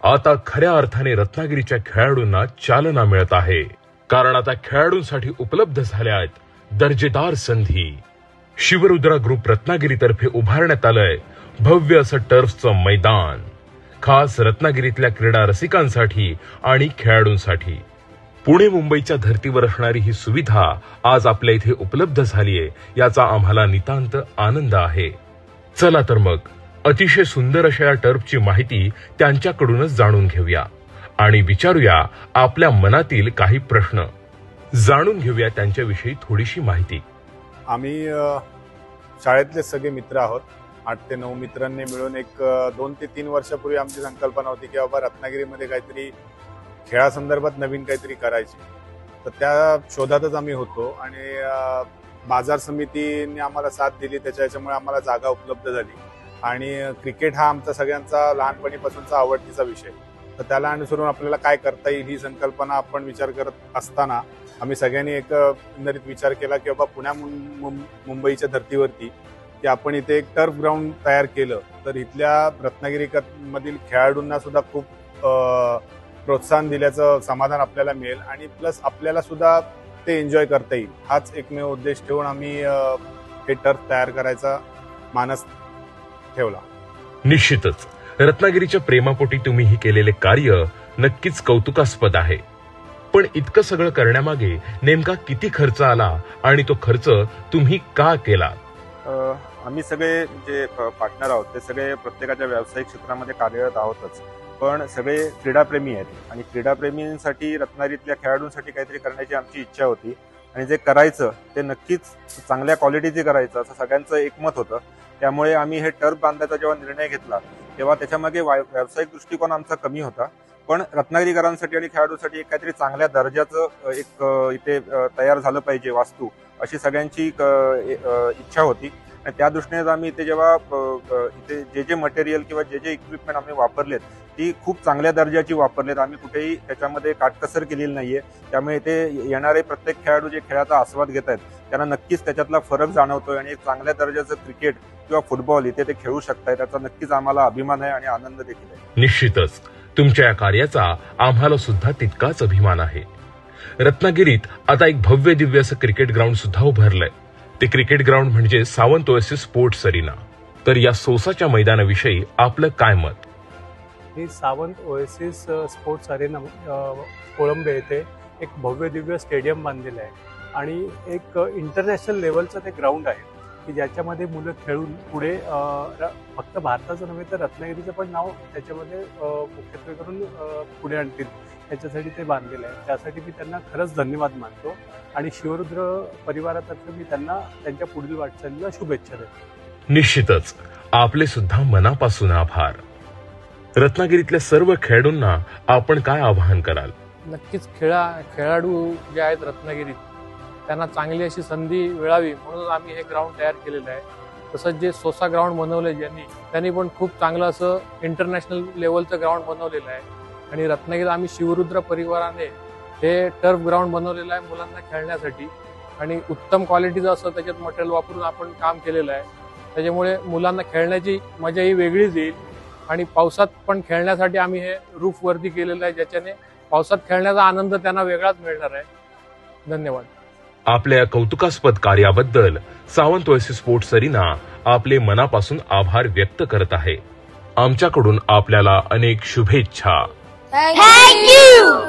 आता खऱ्या अर्थाने रत्नागिरीच्या खेळाडूंना चालना मिळत आहे, कारण आता खेळाडूंसाठी उपलब्ध झाल्या आहेत दर्जेदार संधी। शिवरुद्रा ग्रुप रत्नागिरीतर्फे उभारण्यात आलंय भव्य असं टर्फचं मैदान, खास रत्नागिरीतल्या क्रीडा रसिकांसाठी आणि खेळाडूंसाठी। पुणे मुंबईच्या धर्तीवर असणारी ही सुविधा आज आपल्या इथे उपलब्ध झालीये, याचा आम्हाला नितांत आनंद आहे। चला तर मग अतिशय सुंदर अशा या टर्फची माहिती त्यांच्याकडूनच जाणून घेऊया आणि विचारूया आपल्या मनातील काही प्रश्न। जाणून घेऊया त्यांच्याविषयी थोडीशी माहिती। आम्ही शाळेतले सगळे मित्र आहोत। 8 ते 9 मित्रांनी मिळून एक 2 ते 3 वर्षापूर्वी आमची संकल्पना होती की बाबा रत्नागिरीमध्ये काहीतरी खेळासंदर्भात नवीन काहीतरी करायची। तर त्या शोधातच आम्ही होतो आणि बाजार समितीने आम्हाला साथ दिली, त्याच्यामुळे आम्हाला जागा उपलब्ध झाली आणि क्रिकेट हा आमचा सगळ्यांचा लहानपणीपासूनचा आवडतीचा विषय। तर त्याला अनुसरून आपल्याला काय करता येईल ही संकल्पना आपण विचार करत असताना आम्ही सगळ्यांनी एकंदरीत विचार केला की बाबा पुण्या मुंबईच्या धर्तीवरती की आपण इथे एक टर्फ ग्राउंड तयार केलं तर इथल्या रत्नागिरी मधील खेळाडूंना सुद्धा खूप प्रोत्साहन दिल्याचं समाधान आपल्याला मिळेल आणि प्लस आपल्याला सुद्धा ते एन्जॉय करता येईल। हाच एकमेव उद्देश ठेवून आम्ही हे टर्फ तयार करायचा मानस ठेवला। निश्चितच रत्नागिरीच्या प्रेमापोटी तुम्ही हे केलेले कार्य नक्कीच कौतुकास्पद आहे, पण इतकं सगळं करण्यामागे नेमका किती खर्च आला आणि तो खर्च तुम्ही का केला? आम्ही सगळे जे पार्टनर आहोत ते सगळे प्रत्येकाच्या व्यावसायिक क्षेत्रामध्ये कार्यरत आहोतच, पण सगळे क्रीडाप्रेमी आहेत आणि क्रीडाप्रेमींसाठी रत्नागिरीतल्या खेळाडूंसाठी काहीतरी करण्याची आमची इच्छा होती आणि जे करायचं ते नक्कीच चांगल्या क्वालिटीचे करायचं असं सगळ्यांचं एकमत होतं। त्यामुळे आम्ही हे टर्फ बांधायचा जेव्हा निर्णय घेतला तेव्हा त्याच्यामागे व्यावसायिक दृष्टिकोन आमचा कमी होता, पण रत्नागिरीकरांसाठी आणि खेळाडूंसाठी एक काहीतरी चांगल्या दर्जाचं एक इथे तयार झालं पाहिजे वास्तू, अशी सगळ्यांची इच्छा होती आणि त्या दृष्टीने आम्ही इथे जेव्हा इथे जे मटेरियल किंवा जे इक्विपमेंट आम्ही वापरलेत ती खूप चांगल्या दर्जाची वापरलेत। आम्ही कुठेही त्याच्यामध्ये काटकसर केलेली नाहीये, त्यामुळे इथे येणारे प्रत्येक खेळाडू जे खेळाचा आस्वाद घेत आहेत त्यांना नक्कीच त्याच्यातला फरक जाणवतोय आणि एक चांगल्या दर्जाचं क्रिकेट किंवा फुटबॉल इथे ते खेळू शकतायत, त्याचा नक्कीच आम्हाला अभिमान आहे आणि आनंद देखील आहे। निश्चितच तुमच्या या कार्याचा आम्हाला सुद्धा तितकाच अभिमान आहे। रत्नागिरीत आता एक भव्य दिव्य असं क्रिकेट ग्राउंड सुद्धा उभारलंय। ते क्रिकेट ग्राउंड म्हणजे सावंत ओएसिस स्पोर्ट्स अरेना। तर या सोसाच्या मैदानाविषयी आपलं काय मत? ही Sawant oasis sports arena Kolambe येथे एक भव्य दिव्य स्टेडियम बांधलेलं आहे आणि एक इंटरनॅशनल लेवलचं ते ग्राउंड आहे की ज्याच्यामध्ये मुलं खेळून पुढे फक्त भारताचं नव्हे तर रत्नागिरीचं पण नाव त्याच्यामध्ये मुख्यत्वे करून पुढे आणतील याच्यासाठी ते बांधलेलं आहे। त्यासाठी मी त्यांना खरंच धन्यवाद मानतो आणि शिवरुद्र परिवारातर्फे मी त्यांना त्यांच्या पुढील वाटचालीला शुभेच्छा देतो। निश्चितच आपले सुद्धा मनापासून आभार। रत्नागिरीतल्या सर्व खेळाडूंना आपण काय आवाहन कराल? नक्कीच खेळाडू जे आहेत रत्नागिरीत त्यांना चांगली अशी संधी मिळावी म्हणून आम्ही हे ग्राउंड तयार केलेलं आहे। तसंच जे सोसा ग्राउंड बनवले त्यांनी पण खूप चांगलं असं इंटरनॅशनल लेवलचं ग्राउंड बनवलेलं आहे आणि रत्नागिरीत आम्ही शिवरुद्र परिवाराने हे टर्फ ग्राउंड बनवलेलं आहे मुलांना खेळण्यासाठी आणि उत्तम क्वालिटीचं असं त्याच्यात मटेरियल वापरून आपण काम केलेलं आहे। त्याच्यामुळे मुलांना खेळण्याची मजा ही वेगळीच येईल आणि पावसात पण खेळण्यासाठी आम्ही हे रूफ वरती केलेलं आहे, ज्याच्याने पावसात खेळण्याचा आनंद त्यांना वेगळाच मिळणार आहे। धन्यवाद। आपल्या कौतुकास्पद कार्याबद्दल सावंत ओएसिस स्पोर्ट्स अरेना आपले मनापासून आभार व्यक्त करत आहे। आमच्याकडून आपल्याला अनेक शुभेच्छा। Thank you.